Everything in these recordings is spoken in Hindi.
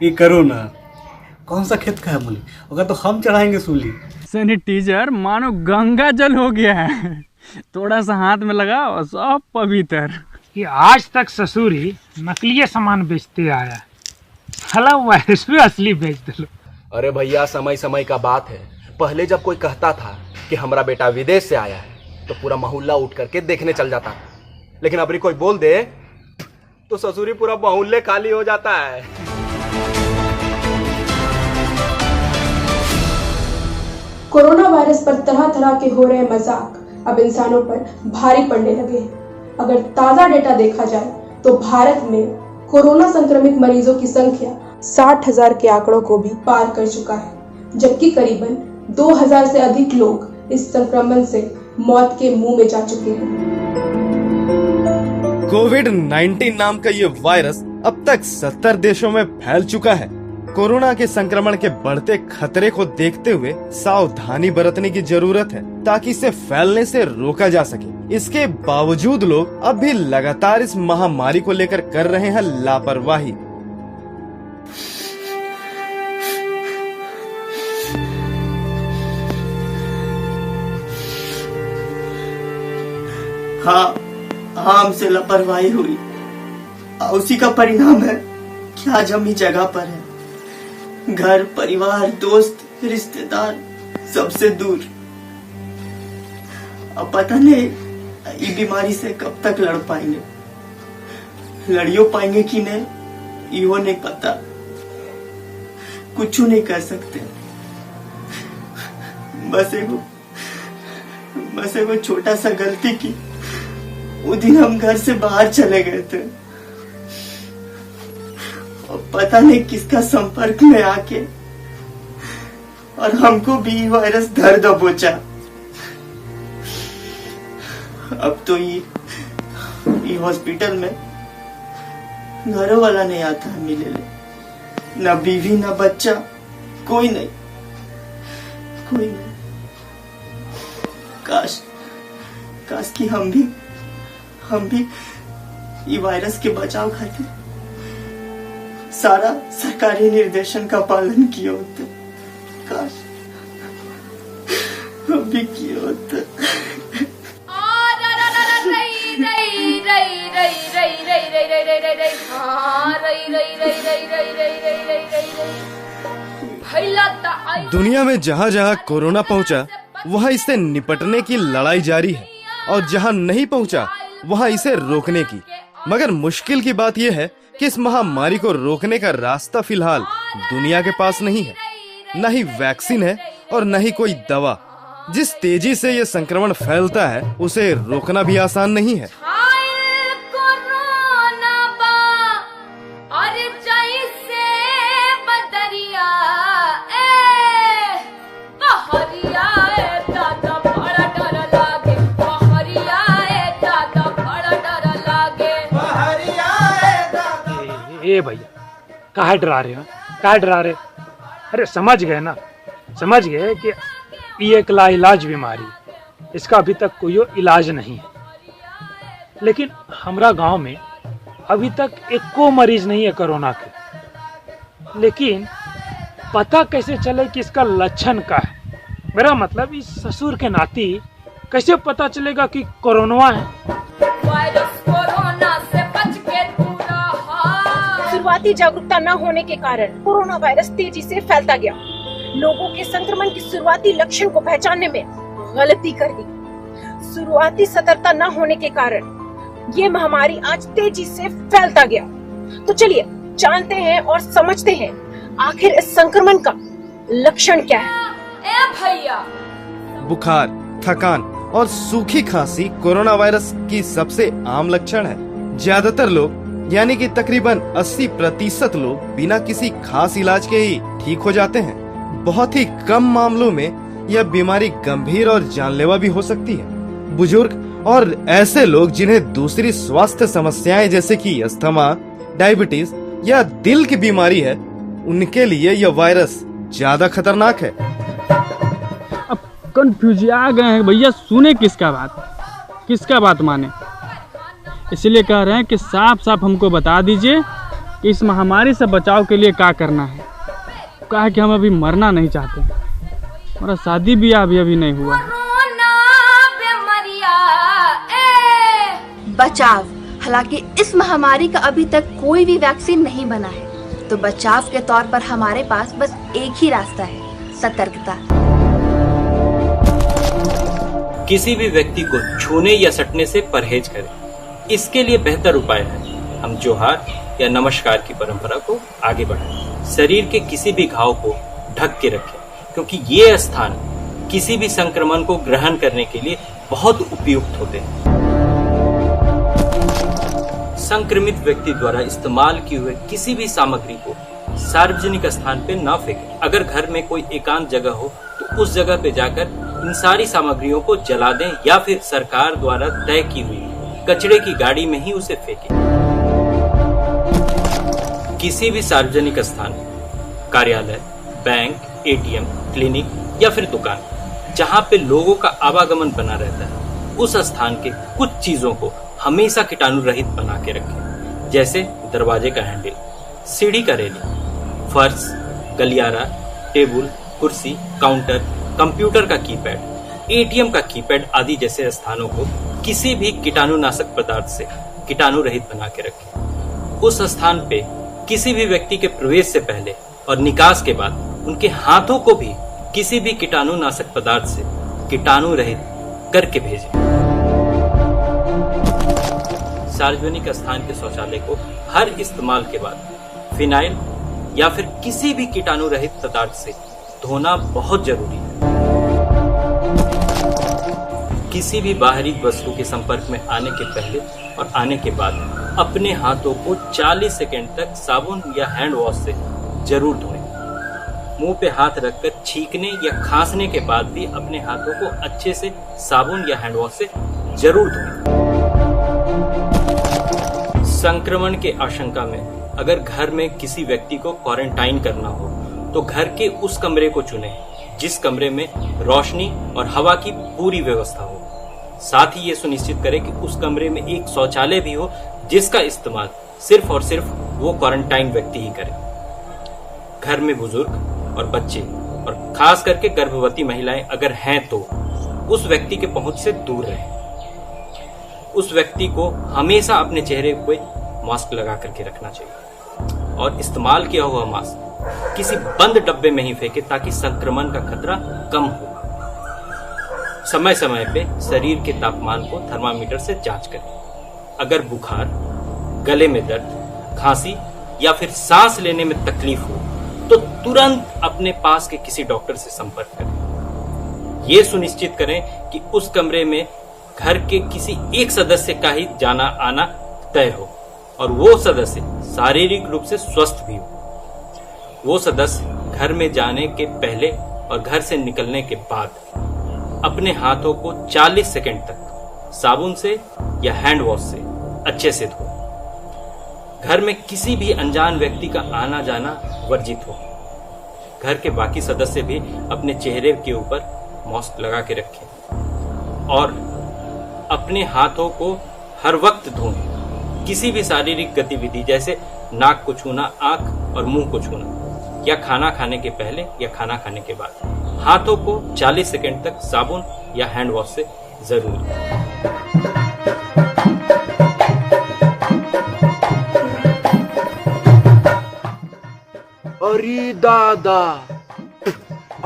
ये करो ना, कौन सा खेत का है मूली, अगर तो हम चढ़ाएंगे सूली। सैनिटाइजर मानो गंगा जल हो गया है, थोड़ा सा हाथ में लगाओ सब पवित्र। कि आज तक ससुर ही नकली सामान बेचते आया, साला वायरस भी असली बेच दो। अरे भैया, समय समय का बात है। पहले जब कोई कहता था कि हमारा बेटा विदेश से आया है तो पूरा मोहल्ला उठ करके देखने चल जाता था, लेकिन अभी कोई बोल दे तो ससुरी पूरा मोहल्ले खाली हो जाता है। कोरोना वायरस पर तरह तरह के हो रहे मजाक अब इंसानों पर भारी पड़ने लगे हैं। अगर ताजा डेटा देखा जाए तो भारत में कोरोना संक्रमित मरीजों की संख्या 60,000 के आंकड़ों को भी पार कर चुका है, जबकि करीबन 2,000 से अधिक लोग इस संक्रमण से मौत के मुंह में जा चुके हैं। कोविड-19 नाम का ये वायरस अब तक 70 देशों में फैल चुका है। कोरोना के संक्रमण के बढ़ते खतरे को देखते हुए सावधानी बरतने की जरूरत है ताकि इसे फैलने से रोका जा सके। इसके बावजूद लोग अब भी लगातार इस महामारी को लेकर कर रहे हैं लापरवाही। हाँ, हमसे लापरवाही हुई और उसी का परिणाम है कि आज हम इस जगह पर हैं। घर परिवार दोस्त रिश्तेदार सबसे दूर। अब पता नहीं ये बीमारी से कब तक लड़ पाएंगे, लड़ियो पाएंगे कि नहीं यो नहीं पता, कुछ नहीं कर सकते। बस एगो छोटा सा गलती की, उस दिन हम घर से बाहर चले गए थे और पता नहीं किसका संपर्क में आके और हमको भी वायरस धर दबोचा। अब तो ये हॉस्पिटल में घरों वाला नहीं आता है मिले ले, ना बीवी ना बच्चा, कोई नहीं। काश कि हम भी ये वायरस के बचाव खातिर सारा सरकारी निर्देशन का पालन किए होते। काश हम भी किए होते। दुनिया में जहाँ जहाँ कोरोना पहुँचा वहाँ इससे निपटने की लड़ाई जारी है और जहाँ नहीं पहुँचा वहाँ इसे रोकने की। मगर मुश्किल की बात यह है कि इस महामारी को रोकने का रास्ता फिलहाल दुनिया के पास नहीं है। न ही वैक्सीन है और न ही कोई दवा। जिस तेजी से ये संक्रमण फैलता है उसे रोकना भी आसान नहीं है। ए भैया, काहे डरा रहे हो? काहे डरा रहे? अरे समझ गए ना, समझ गए कि ये एक लाइलाज बीमारी, इसका अभी तक कोई इलाज नहीं है। लेकिन हमारा गांव में अभी तक एको मरीज नहीं है कोरोना के। लेकिन पता कैसे चले कि इसका लक्षण क्या है? मेरा मतलब इस ससुर के नाती कैसे पता चलेगा कि कोरोना है? शुरुआती जागरूकता न होने के कारण कोरोना वायरस तेजी से फैलता गया। लोगों के संक्रमण की शुरुआती लक्षण को पहचानने में गलती कर दी। शुरुआती सतर्कता न होने के कारण ये महामारी आज तेजी से फैलता गया। तो चलिए जानते हैं और समझते हैं आखिर इस संक्रमण का लक्षण क्या है। भैया, बुखार, थकान और सूखी खांसी कोरोना वायरस की सबसे आम लक्षण है। ज्यादातर लोग यानी कि तकरीबन 80% लोग बिना किसी खास इलाज के ही ठीक हो जाते हैं। बहुत ही कम मामलों में यह बीमारी गंभीर और जानलेवा भी हो सकती है। बुजुर्ग और ऐसे लोग जिन्हें दूसरी स्वास्थ्य समस्याएं जैसे कि अस्थमा, डायबिटीज या दिल की बीमारी है, उनके लिए यह वायरस ज्यादा खतरनाक है। अब कंफ्यूज आ गए हैं भैया, सुने किसका बात माने। इसलिए कह रहे हैं कि साफ साफ हमको बता दीजिए कि इस महामारी से बचाव के लिए क्या करना है। कहा कि हम अभी मरना नहीं चाहते, हमारा शादी ब्याह अभी नहीं हुआ है। बचाव, हालांकि इस महामारी का अभी तक कोई भी वैक्सीन नहीं बना है, तो बचाव के तौर पर हमारे पास बस एक ही रास्ता है, सतर्कता। किसी भी व्यक्ति को छूने या सटने से परहेज करें। इसके लिए बेहतर उपाय है हम जोहार या नमस्कार की परंपरा को आगे बढ़ाएं। शरीर के किसी भी घाव को ढक के रखें, क्योंकि ये स्थान किसी भी संक्रमण को ग्रहण करने के लिए बहुत उपयुक्त होते हैं। संक्रमित व्यक्ति द्वारा इस्तेमाल किए हुए किसी भी सामग्री को सार्वजनिक स्थान पे न फेंकें। अगर घर में कोई एकांत जगह हो तो उस जगह पे जाकर इन सारी सामग्रियों को जला दें या फिर सरकार द्वारा तय की हुई कचरे की गाड़ी में ही उसे फेंकें। किसी भी सार्वजनिक स्थान, कार्यालय, बैंक, एटीएम, क्लिनिक या फिर दुकान जहाँ पे लोगों का आवागमन बना रहता है, उस स्थान के कुछ चीजों को हमेशा कीटाणु रहित बना के रखें, जैसे दरवाजे का हैंडल, सीढ़ी का रेलिंग, फर्श, गलियारा, टेबल, कुर्सी, काउंटर, कंप्यूटर का कीपैड, एटीएम का कीपैड आदि जैसे स्थानों को किसी भी कीटाणुनाशक पदार्थ से कीटाणु रहित बना के रखें। उस स्थान पे किसी भी व्यक्ति के प्रवेश से पहले और निकास के बाद उनके हाथों को भी किसी भी कीटाणुनाशक पदार्थ से कीटाणु रहित करके भेजें। सार्वजनिक स्थान के शौचालय को हर इस्तेमाल के बाद फिनाइल या फिर किसी भी कीटाणु रहित पदार्थ से धोना बहुत जरूरी है। किसी भी बाहरी वस्तु के संपर्क में आने के पहले और आने के बाद अपने हाथों को 40 सेकंड तक साबुन या हैंड वॉश से जरूर धोएं। मुंह पे हाथ रखकर छींकने या खांसने के बाद भी अपने हाथों को अच्छे से साबुन या हैंड वॉश से जरूर धोएं। संक्रमण के आशंका में अगर घर में किसी व्यक्ति को क्वारंटाइन करना हो तो घर के उस कमरे को चुनें जिस कमरे में रोशनी और हवा की पूरी व्यवस्था हो। साथ ही ये सुनिश्चित करें कि उस कमरे में एक शौचालय भी हो जिसका इस्तेमाल सिर्फ और सिर्फ वो क्वारंटाइन व्यक्ति ही करे। घर में बुजुर्ग और बच्चे और खास करके गर्भवती महिलाएं अगर हैं तो उस व्यक्ति के पहुंच से दूर रहें। उस व्यक्ति को हमेशा अपने चेहरे पे मास्क लगा करके रखना चाहिए और इस्तेमाल किया हुआ मास्क किसी बंद डब्बे में ही फेंके ताकि संक्रमण का खतरा कम हो। समय समय पे शरीर के तापमान को थर्मामीटर से जांच करें। अगर बुखार, गले में दर्द, खांसी या फिर सांस लेने में तकलीफ हो तो तुरंत अपने पास के किसी डॉक्टर से संपर्क करें। ये सुनिश्चित करें कि उस कमरे में घर के किसी एक सदस्य का ही जाना आना तय हो और वो सदस्य शारीरिक रूप से स्वस्थ भी हो। वो सदस्य घर में जाने के पहले और घर से निकलने के बाद अपने हाथों को 40 सेकंड तक साबुन से या हैंड वॉश से अच्छे से धो। घर में किसी भी अनजान व्यक्ति का आना जाना वर्जित हो। घर के बाकी सदस्य भी अपने चेहरे के ऊपर मास्क लगा के रखें और अपने हाथों को हर वक्त धोएं। किसी भी शारीरिक गतिविधि जैसे नाक को छूना, आंख और मुंह को छूना या खाना खाने के पहले या खाना खाने के बाद हाथों को 40 सेकंड तक साबुन या हैंड वॉश से जरूर। अरे दादा,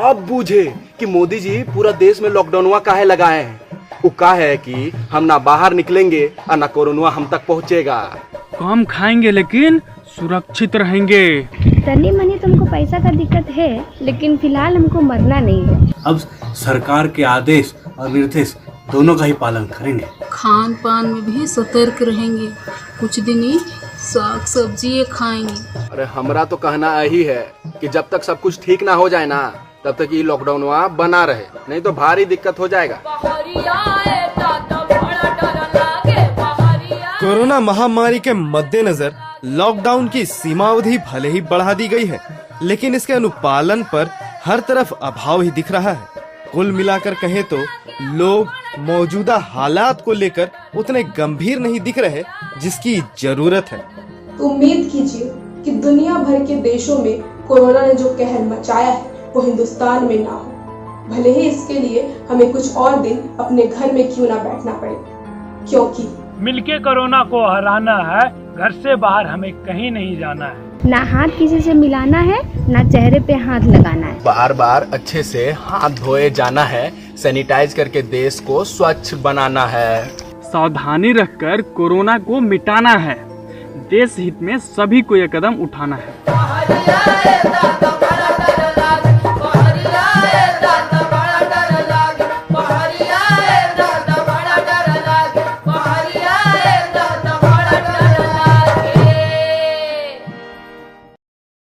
अब बूझे कि मोदी जी पूरा देश में लॉकडाउनवा काहे लगाए हैं। वो का है कि हम ना बाहर निकलेंगे और ना कोरोना हम तक पहुंचेगा। कम खाएंगे लेकिन सुरक्षित रहेंगे। तनी मनी तुमको पैसा का दिक्कत है, लेकिन फिलहाल हमको मरना नहीं है। अब सरकार के आदेश और निर्देश दोनों का ही पालन करेंगे। खान पान में भी सतर्क रहेंगे। कुछ दिन ही साग सब्जी खाएंगे। अरे हमरा तो कहना यही है कि जब तक सब कुछ ठीक ना हो जाए ना तब तक ये लॉकडाउन वहाँ बना रहे, नहीं तो भारी दिक्कत हो जाएगा। कोरोना महामारी के मद्देनजर लॉकडाउन की सीमावधि भले ही बढ़ा दी गई है, लेकिन इसके अनुपालन पर हर तरफ अभाव ही दिख रहा है। कुल मिलाकर कहें तो लोग मौजूदा हालात को लेकर उतने गंभीर नहीं दिख रहे जिसकी जरूरत है। उम्मीद कीजिए कि दुनिया भर के देशों में कोरोना ने जो कहर मचाया है वो हिंदुस्तान में ना हो, भले ही इसके लिए हमें कुछ और दिन अपने घर में क्यों ना बैठना पड़े, क्योंकि मिलके कोरोना को हराना है, घर से बाहर हमें कहीं नहीं जाना है। ना हाथ किसी से मिलाना है, ना चेहरे पे हाथ लगाना है। बार बार अच्छे से हाथ धोए जाना है, सैनिटाइज करके देश को स्वच्छ बनाना है। सावधानी रखकर कोरोना को मिटाना है। देश हित में सभी को यह कदम उठाना है।